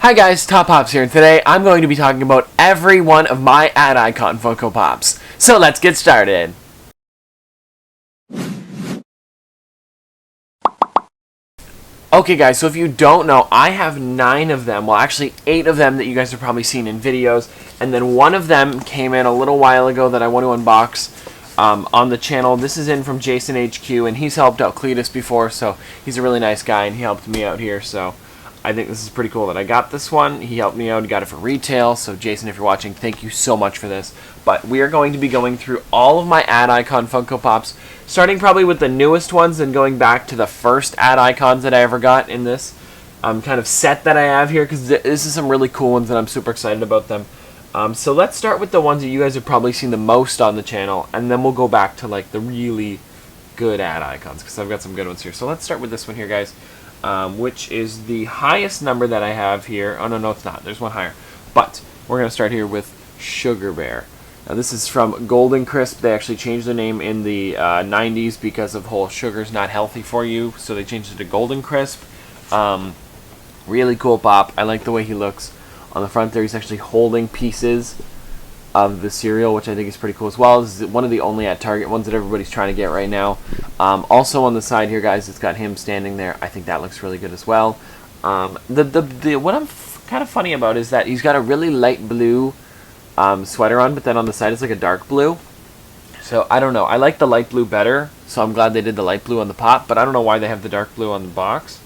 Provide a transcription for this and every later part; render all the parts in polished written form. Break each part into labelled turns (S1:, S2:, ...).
S1: Hi guys, Top Pops here, and today I'm going to be talking about every one of my ad icon Funko Pops. So let's get started. Okay guys, so if you don't know, I have 9 of them, well actually 8 of them that you guys have probably seen in videos, and then one of them came in a little while ago that I want to unbox on the channel. This is in from Jason HQ, and he's helped out Cletus before, so he's a really nice guy, and he helped me out here, so I think this is pretty cool that I got this one. He helped me out, he got it for retail, so Jason, if you're watching, thank you so much for this. But we are going to be going through all of my ad icon Funko Pops, starting probably with the newest ones and going back to the first ad icons that I ever got in this kind of set that I have here, because this is some really cool ones and I'm super excited about them. So let's start with the ones that you guys have probably seen the most on the channel, and then we'll go back to like the really good ad icons, because I've got some good ones here. So let's start with this one here, guys. Which is the highest number that I have here. Oh, no, it's not. There's one higher. But we're going to start here with Sugar Bear. Now, this is from Golden Crisp. They actually changed their name in the 90s because of whole sugar's not healthy for you, so they changed it to Golden Crisp. Really cool pop. I like the way he looks. On the front there, he's actually holding pieces of the cereal, which I think is pretty cool as well. This is one of the only at Target ones that everybody's trying to get right now. Also on the side here, guys, it's got him standing there. I think that looks really good as well. What I'm kind of funny about is that he's got a really light blue sweater on, but then on the side it's like a dark blue. So I don't know. I like the light blue better, so I'm glad they did the light blue on the pop, but I don't know why they have the dark blue on the box.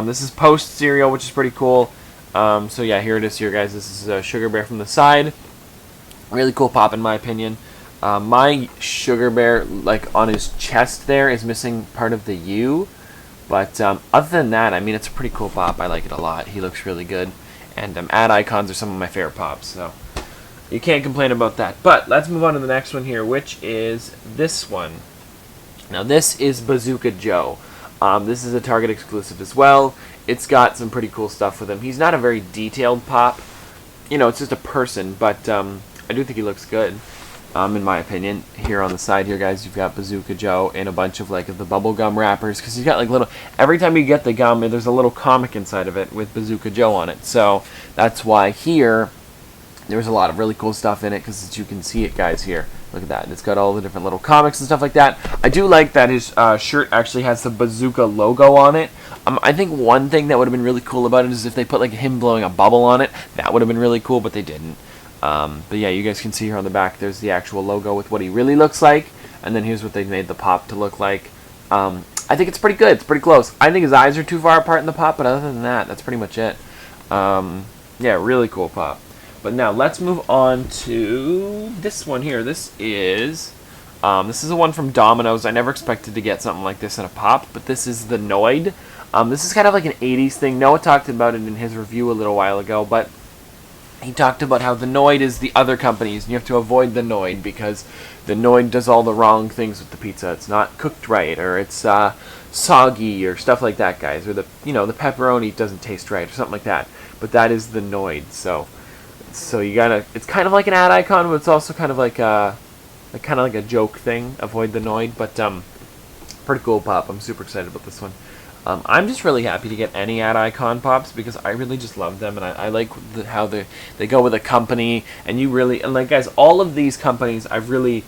S1: This is Post cereal, which is pretty cool. So yeah, here it is here, guys. This is Sugar Bear from the side. Really cool pop in my opinion. My Sugar Bear, like on his chest there, is missing part of the U. But other than that, I mean, it's a pretty cool pop. I like it a lot. He looks really good. And ad icons are some of my favorite pops, so you can't complain about that. But let's move on to the next one here, which is this one. Now this is Bazooka Joe. This is a Target exclusive as well. It's got some pretty cool stuff with him. He's not a very detailed pop. You know, it's just a person, but I do think he looks good, in my opinion. Here on the side here, guys, you've got Bazooka Joe in a bunch of like the bubble gum wrappers, because he's got like little, every time you get the gum, there's a little comic inside of it with Bazooka Joe on it. So that's why here there's a lot of really cool stuff in it, because you can see it, guys, here. Look at that. It's got all the different little comics and stuff like that. I do like that his shirt actually has the Bazooka logo on it. I think one thing that would have been really cool about it is if they put like him blowing a bubble on it. That would have been really cool, but they didn't. But yeah, you guys can see here on the back, there's the actual logo with what he really looks like, and then here's what they made the pop to look like. I think it's pretty good. It's pretty close. I think his eyes are too far apart in the pop, but other than that, that's pretty much it. Yeah, really cool pop. But now let's move on to this one here. This is the one from Domino's. I never expected to get something like this in a pop, but this is the Noid. This is kind of like an 80s thing. Noah talked about it in his review a little while ago, but he talked about how the Noid is the other companies, and you have to avoid the Noid because the Noid does all the wrong things with the pizza. It's not cooked right, or it's soggy, or stuff like that, guys. Or the pepperoni doesn't taste right, or something like that. But that is the Noid. So you gotta. It's kind of like an ad icon, but it's also kind of like a joke thing. Avoid the Noid, but pretty cool pop. I'm super excited about this one. I'm just really happy to get any ad icon pops, because I really just love them, and I like how they go with a company, and like, guys, all of these companies I've really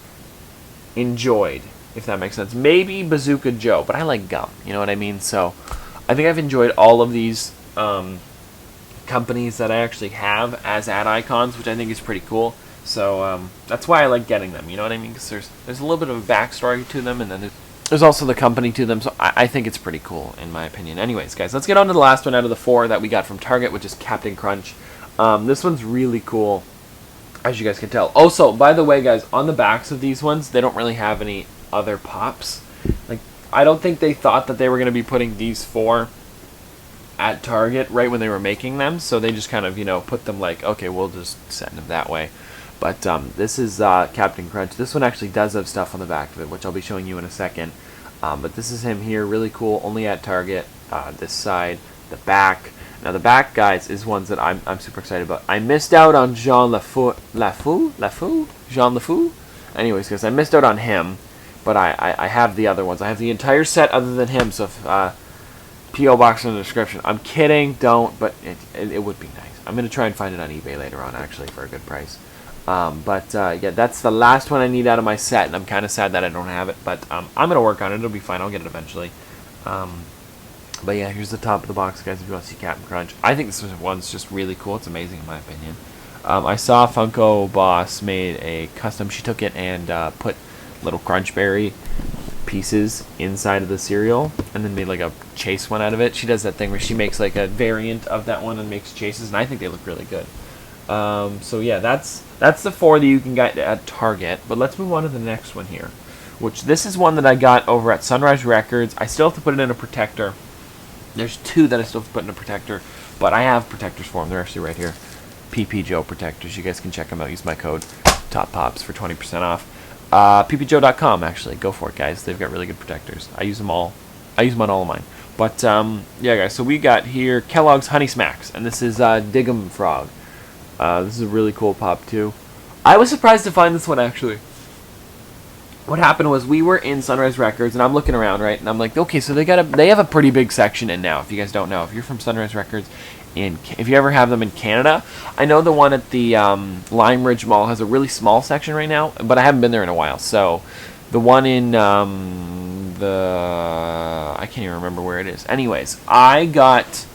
S1: enjoyed, if that makes sense. Maybe Bazooka Joe, but I like gum, you know what I mean? So I think I've enjoyed all of these companies that I actually have as ad icons, which I think is pretty cool. So that's why I like getting them, you know what I mean? Because there's a little bit of a backstory to them, and then there's also the company to them, so I think it's pretty cool, in my opinion. Anyways, guys, let's get on to the last one out of the 4 that we got from Target, which is Captain Crunch. This one's really cool, as you guys can tell. Also, by the way, guys, on the backs of these ones, they don't really have any other pops. Like, I don't think they thought that they were going to be putting these 4 at Target right when they were making them, so they just kind of, put them like, okay, we'll just send them that way. But this is Captain Crunch. This one actually does have stuff on the back of it, which I'll be showing you in a second. But this is him here, really cool, only at Target. This side, the back. Now the back, guys, is ones that I'm super excited about. I missed out on Jean LeFou? Anyways, guys, I missed out on him, but I have the other ones. I have the entire set other than him, so if P.O. box in the description. I'm kidding, don't, but it would be nice. I'm going to try and find it on eBay later on, actually, for a good price. Yeah, that's the last one I need out of my set, and I'm kind of sad that I don't have it, but I'm going to work on it. It'll be fine. I'll get it eventually. But yeah, here's the top of the box, guys, if you want to see Captain Crunch. I think this one's just really cool. It's amazing, in my opinion. I saw Funko Boss made a custom. She took it and put little Crunchberry pieces inside of the cereal and then made like a chase one out of it. She does that thing where she makes like a variant of that one and makes chases, and I think they look really good. So yeah, that's the 4 that you can get at Target. But let's move on to the next one here, which this is one that I got over at Sunrise Records. I still have to put it in a protector. There's 2 that I still have to put in a protector, but I have protectors for them. They're actually right here. PP Joe protectors. You guys can check them out. Use my code TOPPOPS for 20% off. ppjoe.com, actually. Go for it, guys. They've got really good protectors. I use them all. I use them on all of mine. But, yeah, guys. So we got here Kellogg's Honey Smacks, and this is Dig'em Frog. This is a really cool pop, too. I was surprised to find this one, actually. What happened was we were in Sunrise Records, and I'm looking around, right? And I'm like, okay, so they have a pretty big section in now. If you guys don't know, if you're from Sunrise Records, if you ever have them in Canada, I know the one at the Lime Ridge Mall has a really small section right now, but I haven't been there in a while. So the one in I can't even remember where it is. Anyways, I got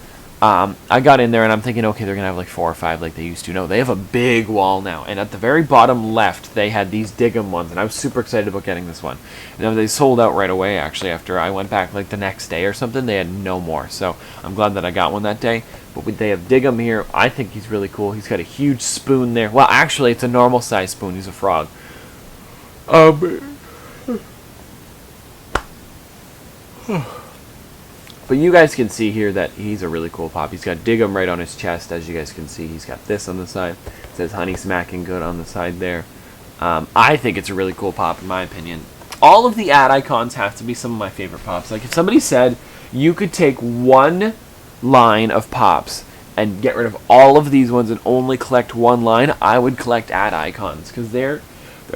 S1: in there and I'm thinking, okay, they're gonna have like 4 or 5 like they used to. No, they have a big wall now, and at the very bottom left they had these Dig'em ones, and I was super excited about getting this one. And they sold out right away, actually. After I went back like the next day or something, they had no more, so I'm glad that I got one that day. But they have Dig'em here. I think he's really cool. He's got a huge spoon there. Well, actually it's a normal size spoon. He's a frog. But you guys can see here that he's a really cool pop. He's got Dig'em right on his chest, as you guys can see. He's got this on the side. It says Honey Smacking Good on the side there. I think it's a really cool pop, in my opinion. All of the ad icons have to be some of my favorite pops. Like if somebody said you could take one line of pops and get rid of all of these ones and only collect one line, I would collect ad icons, because they're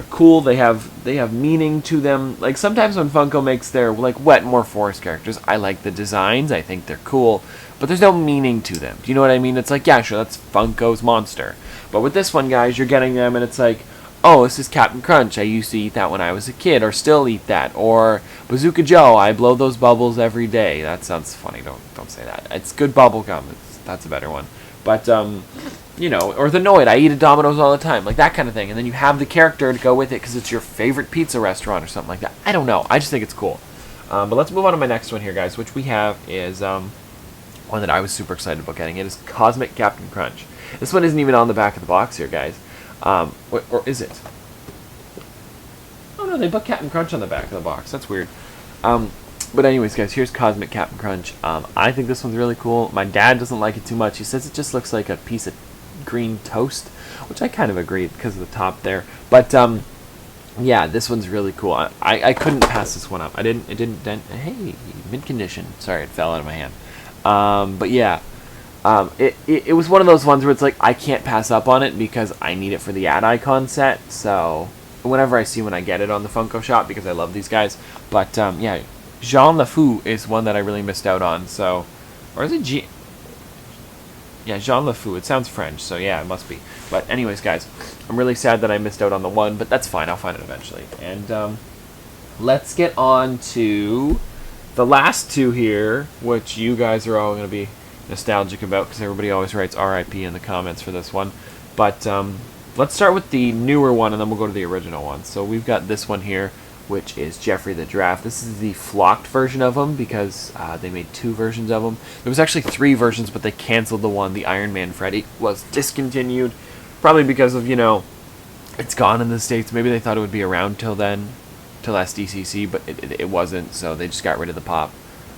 S1: cool. They have meaning to them. Like sometimes when Funko makes their like Wetmore Forest characters, I like the designs. I think they're cool, but there's no meaning to them. Do you know what I mean? It's like, yeah, sure, that's Funko's monster. But with this one, guys, you're getting them, and it's like, oh, this is Captain Crunch. I used to eat that when I was a kid, or still eat that. Or Bazooka Joe. I blow those bubbles every day. That sounds funny. Don't say that. It's good bubble gum. That's a better one. But you know, or the Noid. I eat at Domino's all the time, like that kind of thing. And then you have the character to go with it because it's your favorite pizza restaurant or something like that. I don't know. I just think it's cool. But let's move on to my next one here, guys, which we have is one that I was super excited about getting. It is Cosmic Captain Crunch. This one isn't even on the back of the box here, guys. Or is it? Oh no, they put Captain Crunch on the back of the box. That's weird. But anyways, guys, here's Cosmic Captain Crunch. I think this one's really cool. My dad doesn't like it too much. He says it just looks like a piece of green toast, which I kind of agree because of the top there. But yeah, this one's really cool. I couldn't pass this one up. It didn't dent. Hey, mid condition. Sorry, it fell out of my hand. But yeah, it was one of those ones where it's like I can't pass up on it because I need it for the ad icon set. So whenever I see when I get it on the Funko shop, because I love these guys. But yeah, Jean LeFou is one that I really missed out on. So, or is it G? Yeah, Jean LeFou. It sounds French, so yeah, it must be. But anyways, guys, I'm really sad that I missed out on the one, but that's fine. I'll find it eventually. And let's get on to the last two here, which you guys are all going to be nostalgic about because everybody always writes RIP in the comments for this one. But let's start with the newer one, and then we'll go to the original one. So we've got this one here, which is Jeffrey the Giraffe. This is the flocked version of him because they made 2 versions of him. There was actually 3 versions, but they canceled the one. The Iron Man Freddy was discontinued, probably because of, you know, it's gone in the States. Maybe they thought it would be around till then, till SDCC, but it wasn't, so they just got rid of the pop.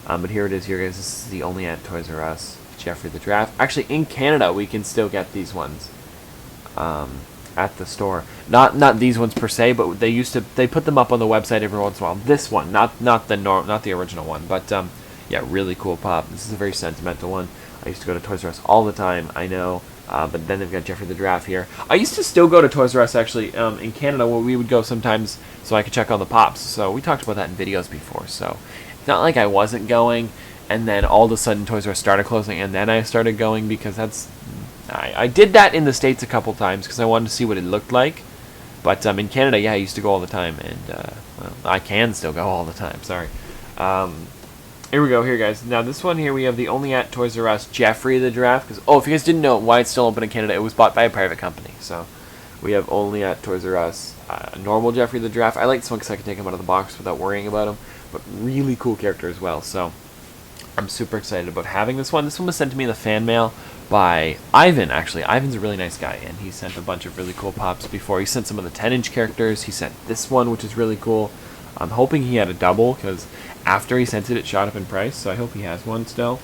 S1: But here it is here, guys. This is the only at Toys R Us, Jeffrey the Giraffe. Actually, in Canada, we can still get these ones. At the store, not these ones per se, but they put them up on the website every once in a while. This one, not the original one, but yeah, really cool pop. This is a very sentimental one. I used to go to Toys R Us all the time, I know, but then they've got Jeffrey the Giraffe here. I used to still go to Toys R Us actually in Canada, where we would go sometimes so I could check on the pops. So we talked about that in videos before. So it's not like I wasn't going, and then all of a sudden Toys R Us started closing, and then I started going because I did that in the States a couple times because I wanted to see what it looked like. But in Canada, yeah, I used to go all the time, and well, I can still go all the time. Sorry. Here we go, here guys. Now this one here, we have the only at Toys R Us Jeffrey the Giraffe. Because if you guys didn't know why it's still open in Canada, it was bought by a private company. So we have only at Toys R Us normal Jeffrey the Giraffe. I like this one because I can take him out of the box without worrying about him. But really cool character as well. So I'm super excited about having this one. This one was sent to me in the fan mail by Ivan, actually. Ivan's a really nice guy, and he sent a bunch of really cool pops before. He sent some of the 10-inch characters. He sent this one, which is really cool. I'm hoping he had a double, because after he sent it, it shot up in price, so I hope he has one still.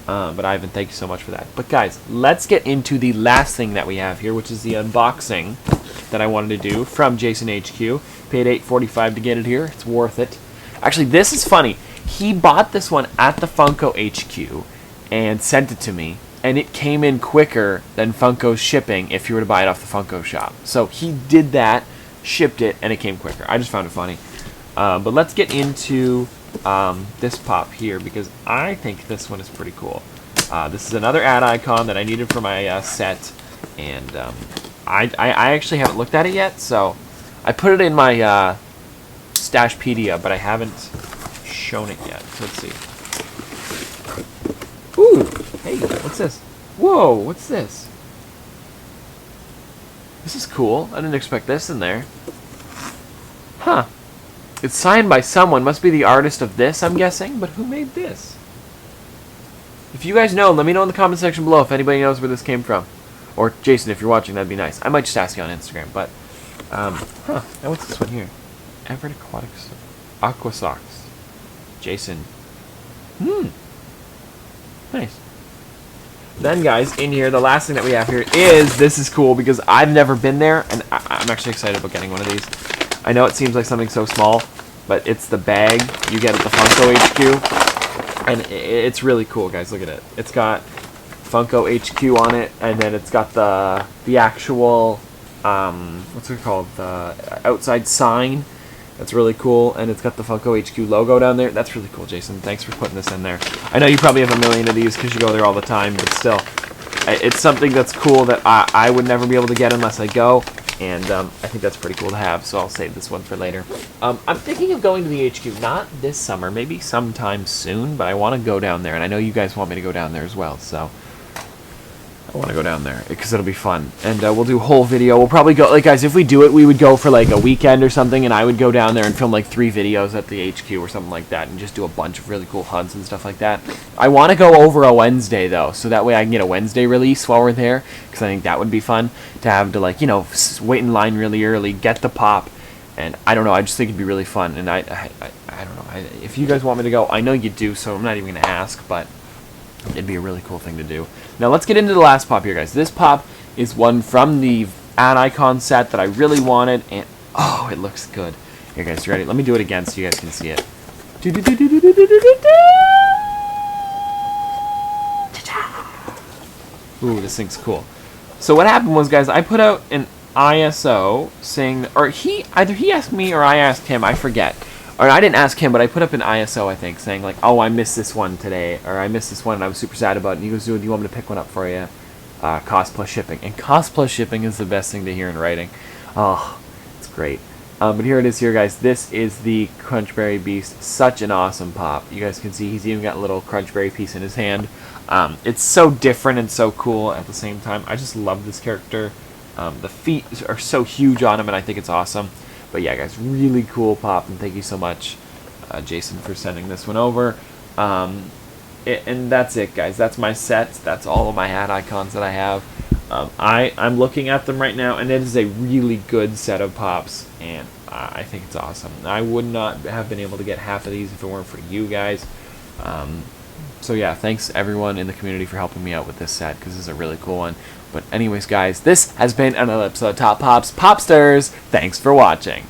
S1: But Ivan, thank you so much for that. But guys, let's get into the last thing that we have here, which is the unboxing that I wanted to do from Jason HQ. Paid $8.45 to get it here. It's worth it. Actually, this is funny. He bought this one at the Funko HQ and sent it to me, and it came in quicker than Funko's shipping if you were to buy it off the Funko shop. So he did that, shipped it, and it came quicker. I just found it funny. But let's get into this pop here, because I think this one is pretty cool. This is another ad icon that I needed for my set, and I actually haven't looked at it yet, so I put it in my Stashpedia, but I haven't shown it yet. So let's see. Ooh, hey, what's this? Whoa, what's this? This is cool. I didn't expect this in there. Huh. It's signed by someone. Must be the artist of this, I'm guessing. But who made this? If you guys know, let me know in the comment section below if anybody knows where this came from. Or Jason, if you're watching, that'd be nice. I might just ask you on Instagram, but huh. Now what's this one here? Everett Aqua Socks. Jason. Nice. Then, guys, in here, the last thing that we have here is, this is cool because I've never been there, and I'm actually excited about getting one of these. I know it seems like something so small, but it's the bag you get at the Funko HQ, and it's really cool, guys. Look at it. It's got Funko HQ on it, and then it's got the actual, what's it called, the outside sign. That's really cool, and it's got the Funko HQ logo down there. That's really cool, Jason. Thanks for putting this in there. I know you probably have a million of these because you go there all the time, but still, it's something that's cool that I would never be able to get unless I go, and I think that's pretty cool to have, so I'll save this one for later. I'm thinking of going to the HQ, not this summer, maybe sometime soon, but I want to go down there, and I know you guys want me to go down there as well, so I want to go down there because it'll be fun, and we'll do a whole video. We'll probably go, like, guys, if we do it, we would go for like a weekend or something, and I would go down there and film like 3 videos at the HQ or something like that, and just do a bunch of really cool hunts and stuff like that. I want to go over a Wednesday though, so that way I can get a Wednesday release while we're there, because I think that would be fun to have to, like, you know, wait in line really early, get the pop, and I don't know, I just think it'd be really fun, and I don't know, if you guys want me to go, I know you do, so I'm not even gonna ask, but it'd be a really cool thing to do. Now let's get into the last pop here, guys. This pop is one from the ad icon set that I really wanted, and oh, it looks good. Here, guys, you ready? Let me do it again so you guys can see it. Ooh, this thing's cool. So what happened was, guys, I put out an ISO saying, or either he asked me or I asked him, I forget. Or I didn't ask him, but I put up an ISO, I think, saying like, oh, I missed this one today, or I missed this one and I was super sad about it. And he goes, dude, do you want me to pick one up for you? Cost plus shipping. And cost plus shipping is the best thing to hear in writing. Oh, it's great. But here it is here, guys. This is the Crunchberry Beast. Such an awesome pop. You guys can see he's even got a little Crunchberry piece in his hand. It's so different and so cool at the same time. I just love this character. The feet are so huge on him, and I think it's awesome. But yeah, guys, really cool pop, and thank you so much, Jason, for sending this one over. And that's it, guys. That's my set. That's all of my ad icons that I have. I'm looking at them right now, and it is a really good set of pops, and I think it's awesome. I would not have been able to get half of these if it weren't for you guys. So yeah, thanks everyone in the community for helping me out with this set, because this is a really cool one. But anyways, guys, this has been another episode of Top Pops Popsters. Thanks for watching.